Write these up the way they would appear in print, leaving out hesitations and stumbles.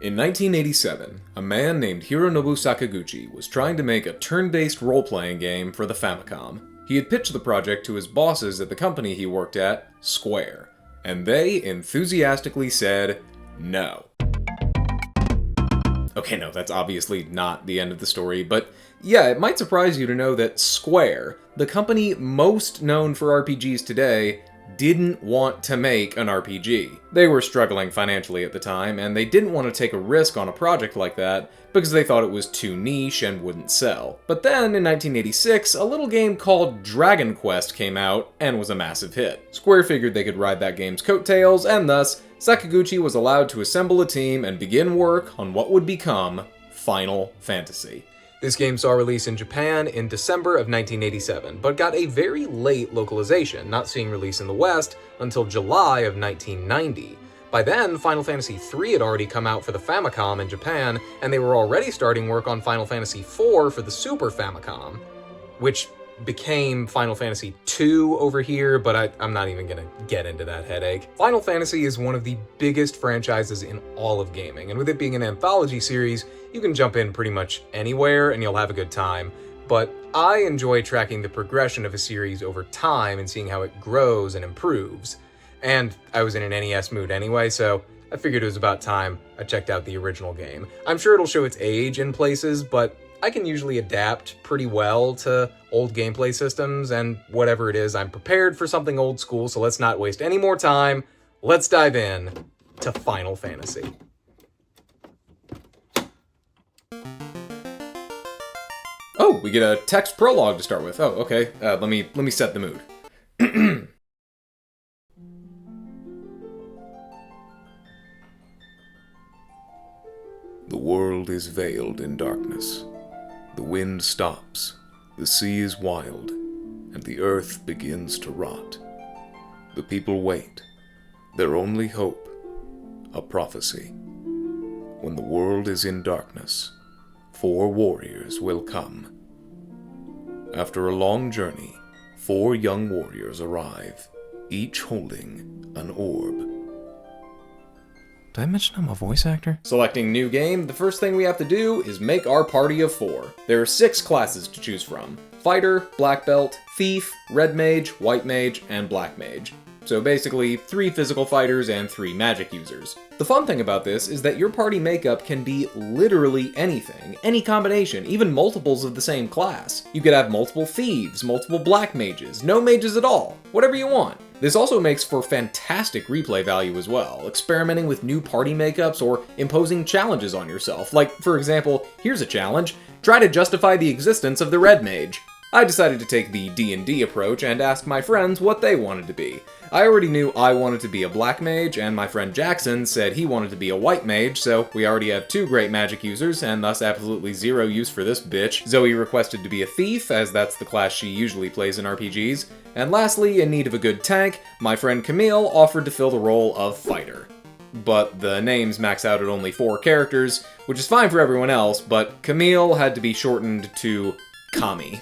In 1987, a man named Hironobu Sakaguchi was trying to make a turn-based role-playing game for the Famicom. He had pitched the project to his bosses at the company he worked at, Square, and they enthusiastically said no. Okay, no, that's obviously not the end of the story, but yeah, it might surprise you to know that Square, the company most known for RPGs today, didn't want to make an RPG. They were struggling financially at the time, and they didn't want to take a risk on a project like that because they thought it was too niche and wouldn't sell. But then, in 1986, a little game called Dragon Quest came out and was a massive hit. Square figured they could ride that game's coattails, and thus, Sakaguchi was allowed to assemble a team and begin work on what would become Final Fantasy. This game saw release in Japan in December of 1987, but got a very late localization, not seeing release in the West until July of 1990. By then, Final Fantasy III had already come out for the Famicom in Japan, and they were already starting work on Final Fantasy IV for the Super Famicom, which became Final Fantasy II over here, but I'm not even gonna get into that headache. Final Fantasy is one of the biggest franchises in all of gaming, and with it being an anthology series, you can jump in pretty much anywhere and you'll have a good time. But I enjoy tracking the progression of a series over time and seeing how it grows and improves. And I was in an NES mood anyway, so I figured it was about time I checked out the original game. I'm sure it'll show its age in places, but I can usually adapt pretty well to old gameplay systems, and whatever it is, I'm prepared for something old school, so let's not waste any more time. Let's dive in to Final Fantasy. Oh, we get a text prologue to start with. Oh, okay. Let me set the mood. The world is veiled in darkness. The wind stops, the sea is wild, and the earth begins to rot. The people wait, their only hope, a prophecy. When the world is in darkness, 4 warriors will come. After a long journey, 4 young warriors arrive, each holding an orb. Did I mention I'm a voice actor? Selecting new game, the first thing we have to do is make our party of 4. There are 6 classes to choose from: Fighter, Black Belt, Thief, Red Mage, White Mage, and Black Mage. So basically, 3 physical fighters and 3 magic users. The fun thing about this is that your party makeup can be literally anything, any combination, even multiples of the same class. You could have multiple thieves, multiple black mages, no mages at all, whatever you want. This also makes for fantastic replay value as well, experimenting with new party makeups or imposing challenges on yourself. Like, for example, here's a challenge: try to justify the existence of the Red Mage. I decided to take the D&D approach and ask my friends what they wanted to be. I already knew I wanted to be a black mage, and my friend Jackson said he wanted to be a white mage, so we already have 2 great magic users, and thus absolutely 0 use for this bitch. Zoe requested to be a thief, as that's the class she usually plays in RPGs. And lastly, in need of a good tank, my friend Camille offered to fill the role of fighter. But the names max out at only 4 characters, which is fine for everyone else, but Camille had to be shortened to Kami.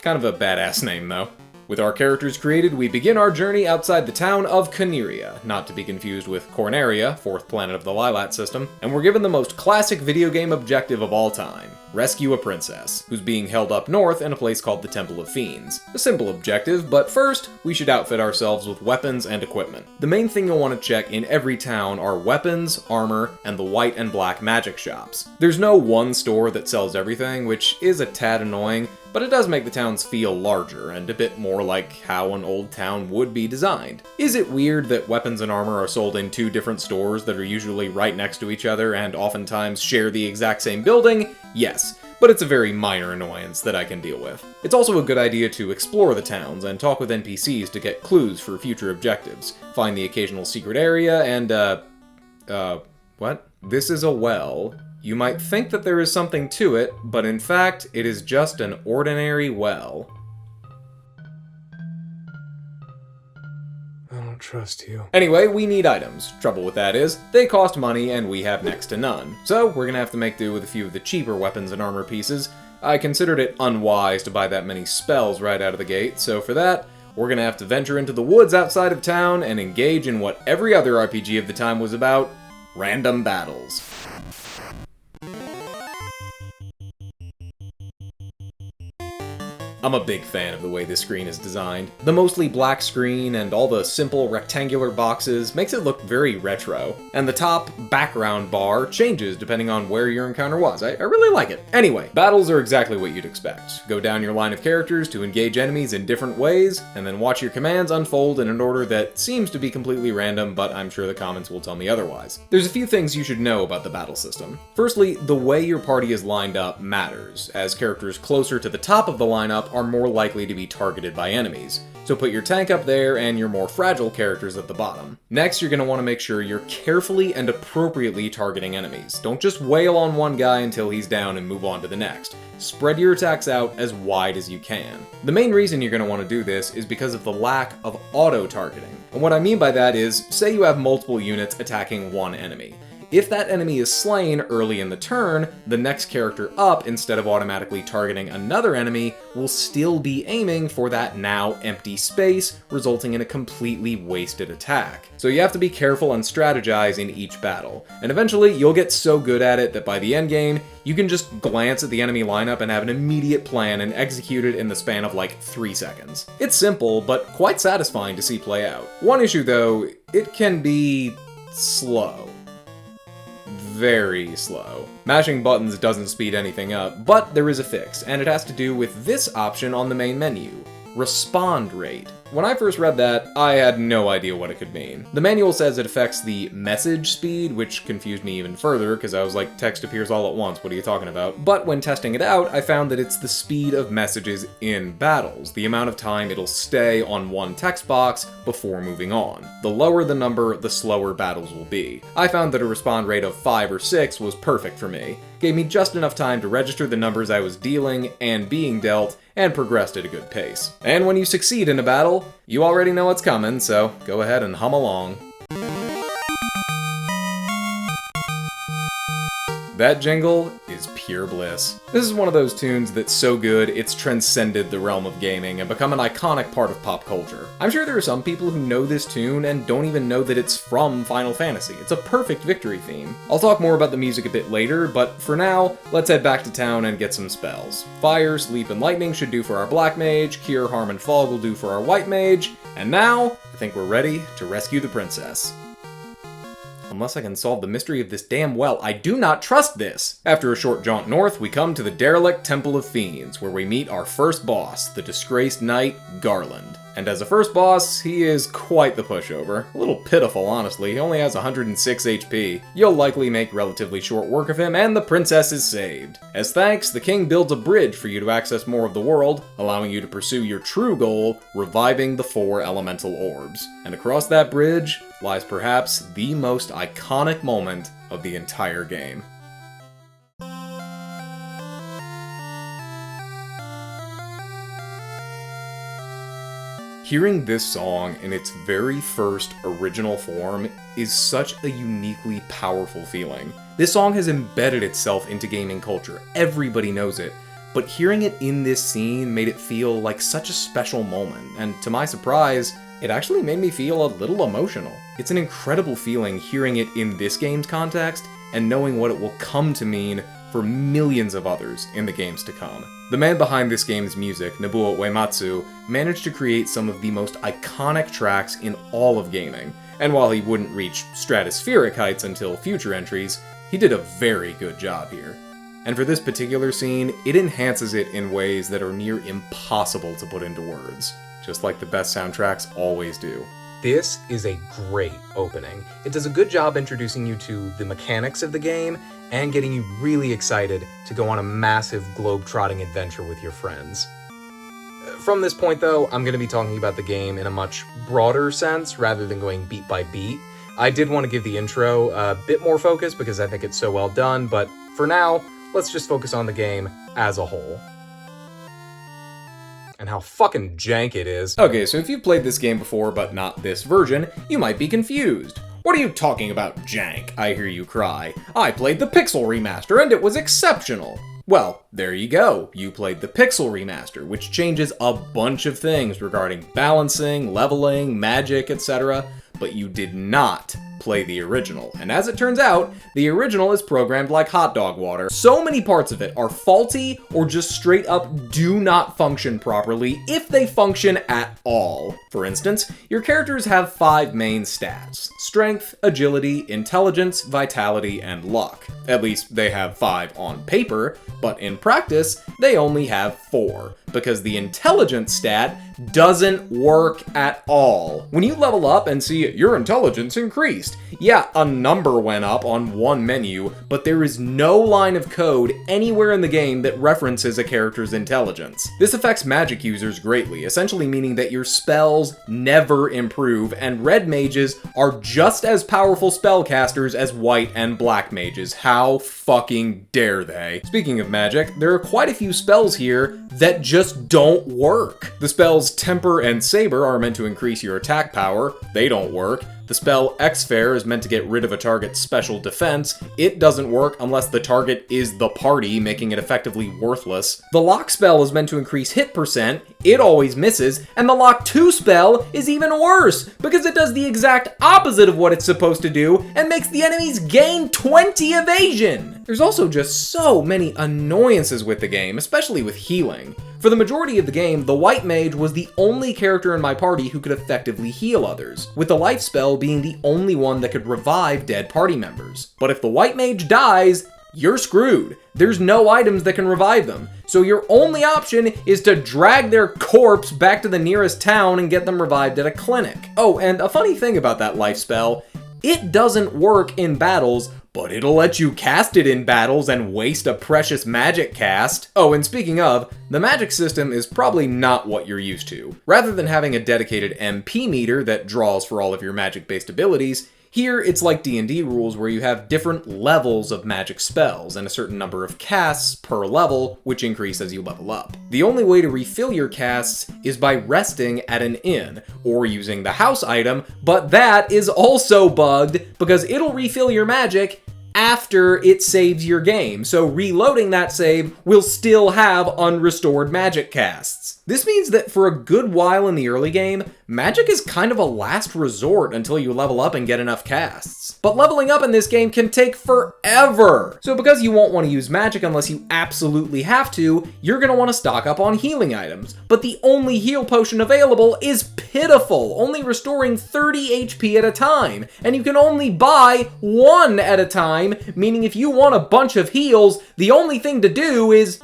Kind of a badass name, though. With our characters created, we begin our journey outside the town of Corneria, not to be confused with Corneria, 4th planet of the Lilat system, and we're given the most classic video game objective of all time: rescue a princess, who's being held up north in a place called the Temple of Fiends. A simple objective, but first, we should outfit ourselves with weapons and equipment. The main thing you'll want to check in every town are weapons, armor, and the white and black magic shops. There's no one store that sells everything, which is a tad annoying, but it does make the towns feel larger and a bit more like how an old town would be designed. Is it weird that weapons and armor are sold in 2 different stores that are usually right next to each other and oftentimes share the exact same building? Yes, but it's a very minor annoyance that I can deal with. It's also a good idea to explore the towns and talk with NPCs to get clues for future objectives, find the occasional secret area, and what? This is a well. You might think that there is something to it, but in fact, it is just an ordinary well. I don't trust you. Anyway, we need items. Trouble with that is, they cost money and we have next to none. So we're gonna have to make do with a few of the cheaper weapons and armor pieces. I considered it unwise to buy that many spells right out of the gate, so for that, we're gonna have to venture into the woods outside of town and engage in what every other RPG of the time was about: random battles. I'm a big fan of the way this screen is designed. The mostly black screen and all the simple rectangular boxes makes it look very retro. And the top background bar changes depending on where your encounter was. I really like it. Anyway, battles are exactly what you'd expect. Go down your line of characters to engage enemies in different ways, and then watch your commands unfold in an order that seems to be completely random, but I'm sure the comments will tell me otherwise. There's a few things you should know about the battle system. Firstly, the way your party is lined up matters, as characters closer to the top of the lineup are more likely to be targeted by enemies. So put your tank up there and your more fragile characters at the bottom. Next, you're going to want to make sure you're carefully and appropriately targeting enemies. Don't just wail on one guy until he's down and move on to the next. Spread your attacks out as wide as you can. The main reason you're going to want to do this is because of the lack of auto-targeting. And what I mean by that is, say you have multiple units attacking one enemy. If that enemy is slain early in the turn, the next character up, instead of automatically targeting another enemy, will still be aiming for that now empty space, resulting in a completely wasted attack. So you have to be careful and strategize in each battle, and eventually you'll get so good at it that by the end game, you can just glance at the enemy lineup and have an immediate plan and execute it in the span of like 3 seconds. It's simple, but quite satisfying to see play out. One issue though, it can be slow. Very slow. Mashing buttons doesn't speed anything up, but there is a fix, and it has to do with this option on the main menu, respond rate. When I first read that, I had no idea what it could mean. The manual says it affects the message speed, which confused me even further, because I was like, text appears all at once, what are you talking about? But when testing it out, I found that it's the speed of messages in battles, the amount of time it'll stay on one text box before moving on. The lower the number, the slower battles will be. I found that a respond rate of 5 or 6 was perfect for me. Gave me just enough time to register the numbers I was dealing and being dealt, and progressed at a good pace. And when you succeed in a battle, you already know what's coming, so go ahead and hum along. That jingle is pure bliss. This is one of those tunes that's so good it's transcended the realm of gaming and become an iconic part of pop culture. I'm sure there are some people who know this tune and don't even know that it's from Final Fantasy. It's a perfect victory theme. I'll talk more about the music a bit later, but for now, let's head back to town and get some spells. Fire, Sleep, and Lightning should do for our Black Mage, Cure, Harm, and Fog will do for our White Mage, and now, I think we're ready to rescue the princess. Unless I can solve the mystery of this damn well, I do not trust this! After a short jaunt north, we come to the derelict Temple of Fiends, where we meet our first boss, the disgraced knight, Garland. And as a first boss, he is quite the pushover. A little pitiful, honestly. He only has 106 HP. You'll likely make relatively short work of him, and the princess is saved. As thanks, the king builds a bridge for you to access more of the world, allowing you to pursue your true goal, reviving the 4 elemental orbs. And across that bridge lies perhaps the most iconic moment of the entire game. Hearing this song in its very first original form is such a uniquely powerful feeling. This song has embedded itself into gaming culture. Everybody knows it. But hearing it in this scene made it feel like such a special moment, and to my surprise, it actually made me feel a little emotional. It's an incredible feeling hearing it in this game's context, and knowing what it will come to mean for millions of others in the games to come. The man behind this game's music, Nobuo Uematsu, managed to create some of the most iconic tracks in all of gaming, and while he wouldn't reach stratospheric heights until future entries, he did a very good job here. And for this particular scene, it enhances it in ways that are near impossible to put into words, just like the best soundtracks always do. This is a great opening. It does a good job introducing you to the mechanics of the game and getting you really excited to go on a massive globe-trotting adventure with your friends. From this point though, I'm going to be talking about the game in a much broader sense rather than going beat by beat. I did want to give the intro a bit more focus because I think it's so well done, but for now, let's just focus on the game as a whole. And how fucking jank it is. Okay, so if you've played this game before but not this version, you might be confused. What are you talking about, jank? I hear you cry. I played the Pixel Remaster and it was exceptional. Well, there you go. You played the Pixel Remaster, which changes a bunch of things regarding balancing, leveling, magic, etc., but you did not play the original. And as it turns out, the original is programmed like hot dog water. So many parts of it are faulty or just straight up do not function properly, if they function at all. For instance, your characters have 5 main stats: strength, agility, intelligence, vitality, and luck. At least they have 5 on paper, but in practice, they only have 4, because the intelligence stat doesn't work at all. When you level up and see your intelligence increased, yeah, a number went up on one menu, but there is no line of code anywhere in the game that references a character's intelligence. This affects magic users greatly, essentially meaning that your spells never improve, and red mages are just as powerful spellcasters as white and black mages. How fucking dare they? Speaking of magic, there are quite a few spells here that just don't work. The spells Temper and Saber are meant to increase your attack power. They don't work. The spell X-Fair is meant to get rid of a target's special defense. It doesn't work unless the target is the party, making it effectively worthless. The Lock spell is meant to increase hit percent. It always misses. And the Lock 2 spell is even worse, because it does the exact opposite of what it's supposed to do and makes the enemies gain 20 evasion. There's also just so many annoyances with the game, especially with healing. For the majority of the game, the White Mage was the only character in my party who could effectively heal others, with the Life spell being the only one that could revive dead party members. But if the White Mage dies, you're screwed. There's no items that can revive them, so your only option is to drag their corpse back to the nearest town and get them revived at a clinic. Oh, and a funny thing about that Life spell, it doesn't work in battles, but it'll let you cast it in battles and waste a precious magic cast. Oh, and speaking of, the magic system is probably not what you're used to. Rather than having a dedicated MP meter that draws for all of your magic-based abilities, here, it's like D&D rules where you have different levels of magic spells and a certain number of casts per level, which increase as you level up. The only way to refill your casts is by resting at an inn, or using the house item, but that is also bugged because it'll refill your magic after it saves your game, so reloading that save will still have unrestored magic casts. This means that for a good while in the early game, magic is kind of a last resort until you level up and get enough casts. But leveling up in this game can take forever! So because you won't want to use magic unless you absolutely have to, you're going to want to stock up on healing items. But the only heal potion available is pitiful, only restoring 30 HP at a time, and you can only buy 1 at a time, meaning if you want a bunch of heals, the only thing to do is...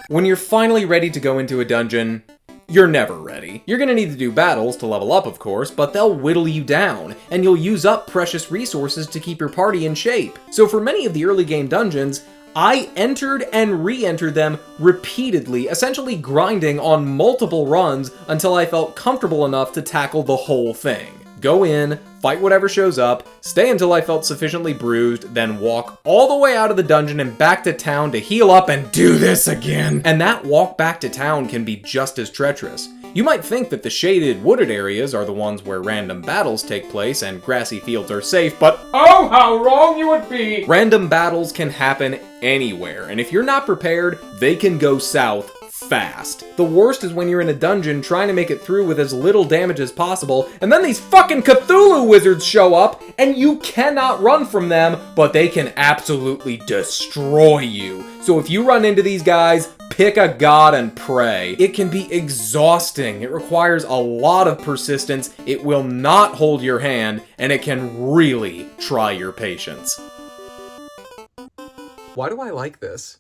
When you're finally ready to go into a dungeon, you're never ready. You're gonna need to do battles to level up, of course, but they'll whittle you down, and you'll use up precious resources to keep your party in shape. So for many of the early game dungeons, I entered and re-entered them repeatedly, essentially grinding on multiple runs until I felt comfortable enough to tackle the whole thing. Go in, fight whatever shows up, stay until I felt sufficiently bruised, then walk all the way out of the dungeon and back to town to heal up and do this again. And that walk back to town can be just as treacherous. You might think that the shaded, wooded areas are the ones where random battles take place and grassy fields are safe, but oh, how wrong you would be! Random battles can happen anywhere, and if you're not prepared, they can go south fast. The worst is when you're in a dungeon trying to make it through with as little damage as possible, and then these fucking Cthulhu wizards show up, and you cannot run from them, but they can absolutely destroy you. So if you run into these guys, pick a god and pray. It can be exhausting. It requires a lot of persistence, it will not hold your hand, and it can really try your patience. Why do I like this?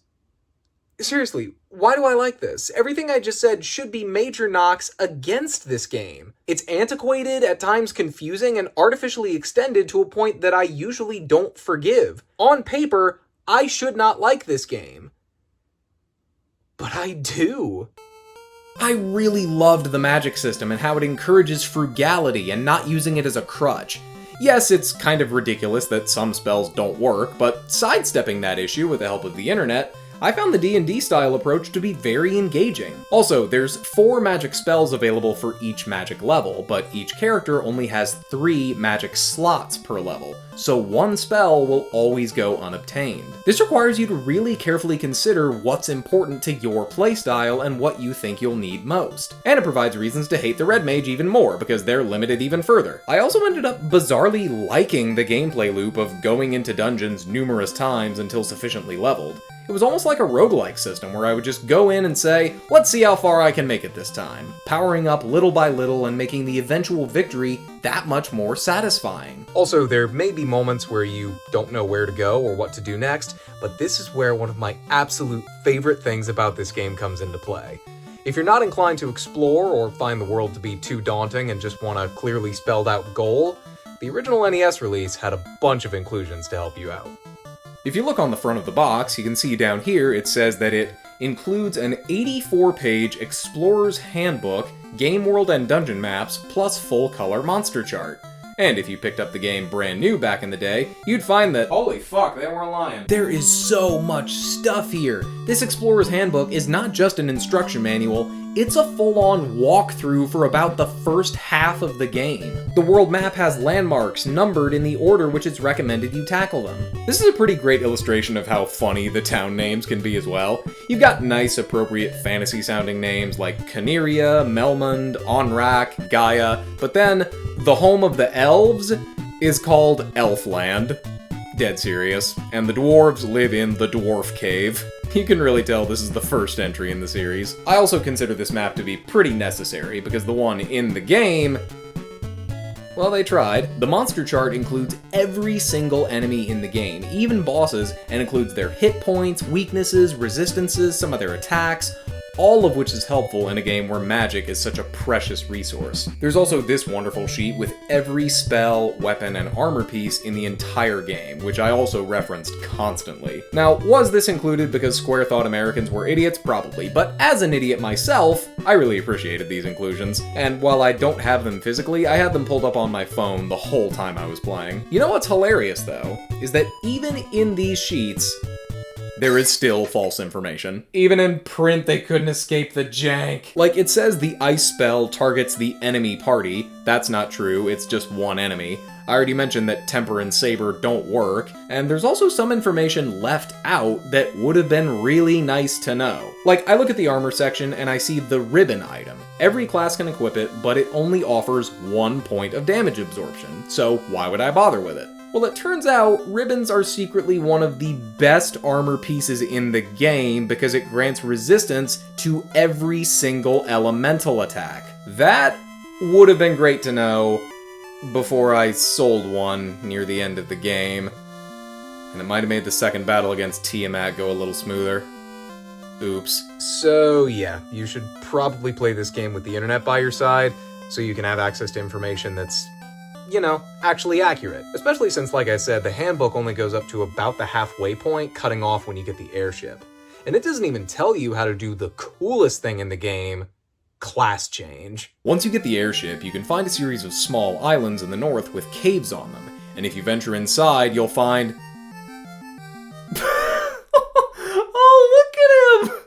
Seriously, why do I like this? Everything I just said should be major knocks against this game. It's antiquated, at times confusing, and artificially extended to a point that I usually don't forgive. On paper, I should not like this game. But I do. I really loved the magic system and how it encourages frugality and not using it as a crutch. Yes, it's kind of ridiculous that some spells don't work, but sidestepping that issue with the help of the internet, I found the D&D style approach to be very engaging. Also, there's 4 magic spells available for each magic level, but each character only has 3 magic slots per level, so one spell will always go unobtained. This requires you to really carefully consider what's important to your playstyle and what you think you'll need most. And it provides reasons to hate the red mage even more, because they're limited even further. I also ended up bizarrely liking the gameplay loop of going into dungeons numerous times until sufficiently leveled. It was almost like a roguelike system where I would just go in and say, let's see how far I can make it this time, powering up little by little and making the eventual victory that much more satisfying. Also, there may be moments where you don't know where to go or what to do next, but this is where one of my absolute favorite things about this game comes into play. If you're not inclined to explore or find the world to be too daunting and just want a clearly spelled out goal, the original NES release had a bunch of inclusions to help you out. If you look on the front of the box, you can see down here it says that it includes an 84-page Explorer's Handbook, Game World and Dungeon Maps, plus full-color monster chart. And if you picked up the game brand new back in the day, you'd find that, holy fuck, they weren't lying. There is so much stuff here. This Explorer's Handbook is not just an instruction manual, it's a full-on walkthrough for about the first half of the game. The world map has landmarks numbered in the order which it's recommended you tackle them. This is a pretty great illustration of how funny the town names can be as well. You've got nice, appropriate fantasy-sounding names like Caneria, Melmond, Onrak, Gaia, but then the home of the elves is called Elfland. Dead serious. And the dwarves live in the Dwarf Cave. You can really tell this is the first entry in the series. I also consider this map to be pretty necessary, because the one in the game, well, they tried. The monster chart includes every single enemy in the game, even bosses, and includes their hit points, weaknesses, resistances, some of their attacks, all of which is helpful in a game where magic is such a precious resource. There's also this wonderful sheet with every spell, weapon, and armor piece in the entire game, which I also referenced constantly. Now, was this included because Square thought Americans were idiots? Probably, but as an idiot myself, I really appreciated these inclusions, and while I don't have them physically, I had them pulled up on my phone the whole time I was playing. You know what's hilarious, though, is that even in these sheets, there is still false information. Even in print, they couldn't escape the jank. Like, it says the ice spell targets the enemy party. That's not true, it's just one enemy. I already mentioned that Temper and Saber don't work, and there's also some information left out that would have been really nice to know. Like, I look at the armor section and I see the ribbon item. Every class can equip it, but it only offers 1 point of damage absorption, so why would I bother with it? Well, it turns out ribbons are secretly one of the best armor pieces in the game because it grants resistance to every single elemental attack. That would have been great to know before I sold one near the end of the game. And it might have made the second battle against Tiamat go a little smoother. Oops. So yeah, you should probably play this game with the internet by your side so you can have access to information that's, you know, actually accurate. Especially since, like I said, the handbook only goes up to about the halfway point, cutting off when you get the airship. And it doesn't even tell you how to do the coolest thing in the game, class change. Once you get the airship, you can find a series of small islands in the north with caves on them. And if you venture inside, you'll find... Oh, look at him!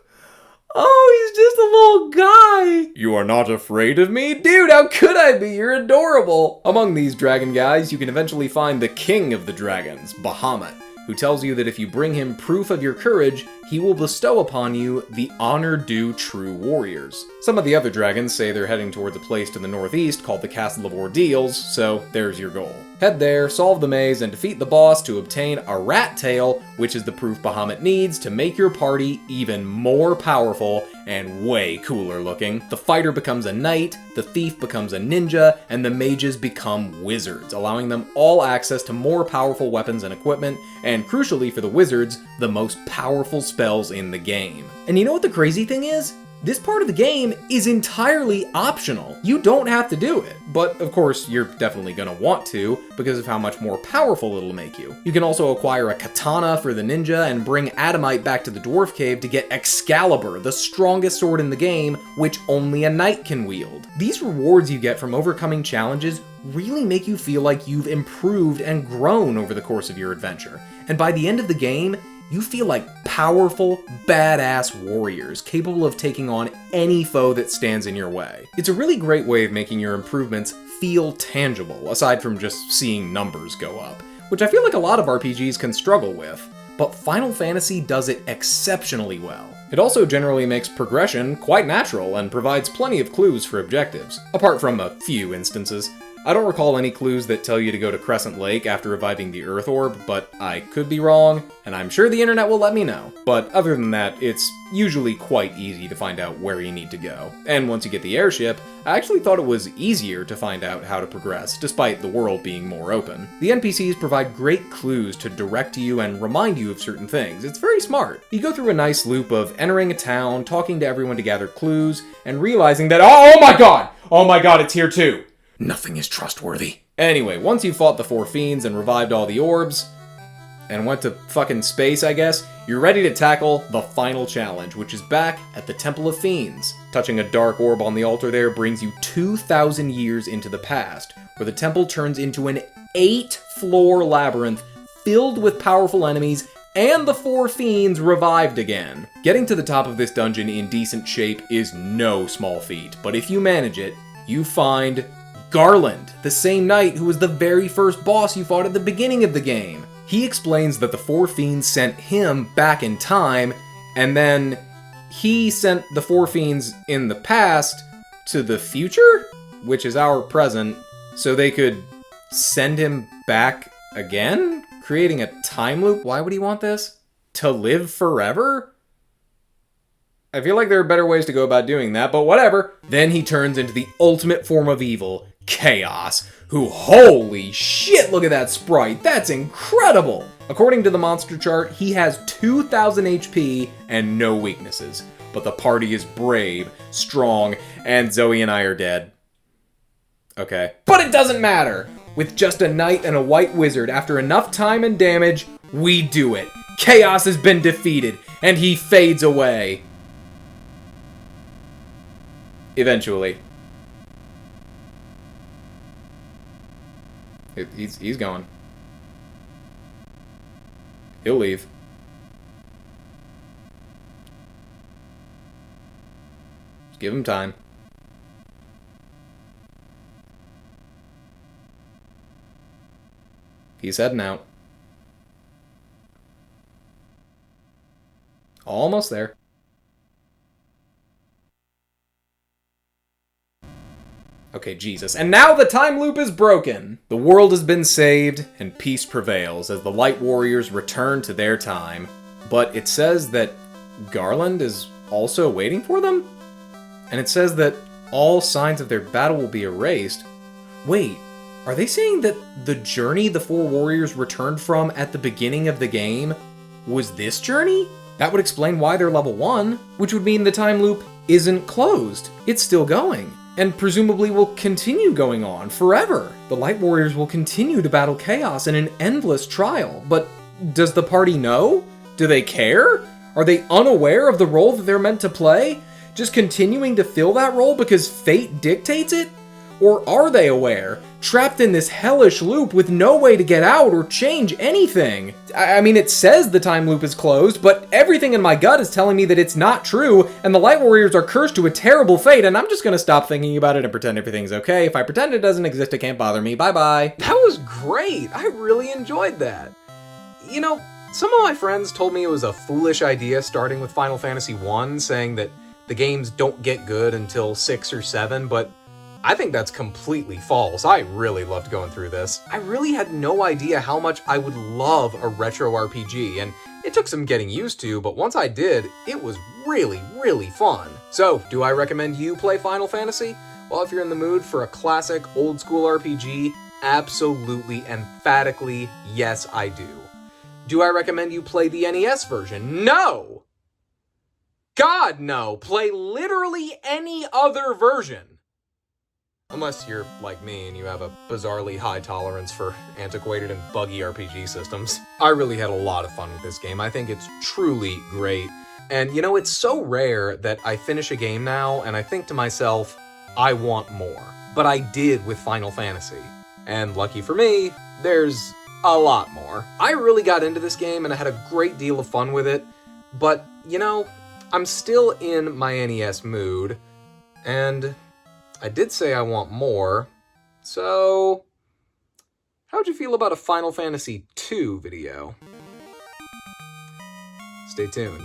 Oh, he's just a little guy! You are not afraid of me? Dude, how could I be? You're adorable! Among these dragon guys, you can eventually find the king of the dragons, Bahamut, who tells you that if you bring him proof of your courage, he will bestow upon you the honor due true warriors. Some of the other dragons say they're heading towards a place to the northeast called the Castle of Ordeals, so there's your goal. Head there, solve the maze, and defeat the boss to obtain a rat tail, which is the proof Bahamut needs to make your party even more powerful and way cooler looking. The fighter becomes a knight, the thief becomes a ninja, and the mages become wizards, allowing them all access to more powerful weapons and equipment, and crucially for the wizards, the most powerful spells in the game. And you know what the crazy thing is? This part of the game is entirely optional. You don't have to do it, but of course you're definitely gonna want to because of how much more powerful it'll make you. You can also acquire a katana for the ninja and bring Adamite back to the dwarf cave to get Excalibur, the strongest sword in the game, which only a knight can wield. These rewards you get from overcoming challenges really make you feel like you've improved and grown over the course of your adventure. And by the end of the game, you feel like powerful, badass warriors capable of taking on any foe that stands in your way. It's a really great way of making your improvements feel tangible, aside from just seeing numbers go up, which I feel like a lot of RPGs can struggle with. But Final Fantasy does it exceptionally well. It also generally makes progression quite natural and provides plenty of clues for objectives, apart from a few instances. I don't recall any clues that tell you to go to Crescent Lake after reviving the Earth Orb, but I could be wrong, and I'm sure the internet will let me know. But other than that, it's usually quite easy to find out where you need to go. And once you get the airship, I actually thought it was easier to find out how to progress, despite the world being more open. The NPCs provide great clues to direct you and remind you of certain things. It's very smart. You go through a nice loop of entering a town, talking to everyone to gather clues, and realizing that, oh my god, it's here too! Nothing is trustworthy. Anyway, once you fought the 4 fiends and revived all the orbs, and went to fucking space, I guess, you're ready to tackle the final challenge, which is back at the Temple of Fiends. Touching a dark orb on the altar there brings you 2,000 years into the past, where the temple turns into an 8-floor labyrinth filled with powerful enemies and the 4 fiends revived again. Getting to the top of this dungeon in decent shape is no small feat, but if you manage it, you find Garland, the same knight who was the very first boss you fought at the beginning of the game. He explains that the 4 fiends sent him back in time, and then he sent the 4 fiends in the past to the future, which is our present, so they could send him back again, creating a time loop. Why would he want this? To live forever? I feel like there are better ways to go about doing that, but whatever. Then he turns into the ultimate form of evil, Chaos, who, holy shit, look at that sprite, that's incredible! According to the monster chart, he has 2,000 HP and no weaknesses, but the party is brave, strong, and Zoe and I are dead. Okay. But it doesn't matter! With just a knight and a white wizard, after enough time and damage, we do it. Chaos has been defeated, and he fades away. Eventually. He's going. He'll leave. Just give him time. He's heading out. Almost there. Okay, Jesus. And now the time loop is broken! The world has been saved, and peace prevails as the Light Warriors return to their time. But it says that Garland is also waiting for them? And it says that all signs of their battle will be erased. Wait, are they saying that the journey the 4 warriors returned from at the beginning of the game was this journey? That would explain why they're level 1, which would mean the time loop isn't closed. It's still going. And presumably will continue going on forever. The Light Warriors will continue to battle Chaos in an endless trial. But does the party know? Do they care? Are they unaware of the role that they're meant to play? Just continuing to fill that role because fate dictates it? Or are they aware, trapped in this hellish loop with no way to get out or change anything? I mean, it says the time loop is closed, but everything in my gut is telling me that it's not true, and the Light Warriors are cursed to a terrible fate, and I'm just gonna stop thinking about it and pretend everything's okay. If I pretend it doesn't exist, it can't bother me. Bye-bye. That was great! I really enjoyed that. You know, some of my friends told me it was a foolish idea starting with Final Fantasy I, saying that the games don't get good until 6 or 7, but I think that's completely false. I really loved going through this. I really had no idea how much I would love a retro RPG, and it took some getting used to, but once I did, it was really, really fun. So, do I recommend you play Final Fantasy? Well, if you're in the mood for a classic, old-school RPG, absolutely, emphatically, yes, I do. Do I recommend you play the NES version? No! God, no! Play literally any other version. Unless you're like me and you have a bizarrely high tolerance for antiquated and buggy RPG systems. I really had a lot of fun with this game. I think it's truly great. And you know, it's so rare that I finish a game now and I think to myself, I want more. But I did with Final Fantasy. And lucky for me, there's a lot more. I really got into this game and I had a great deal of fun with it, but, you know, I'm still in my NES mood, and I did say I want more, so how'd you feel about a Final Fantasy II video? Stay tuned.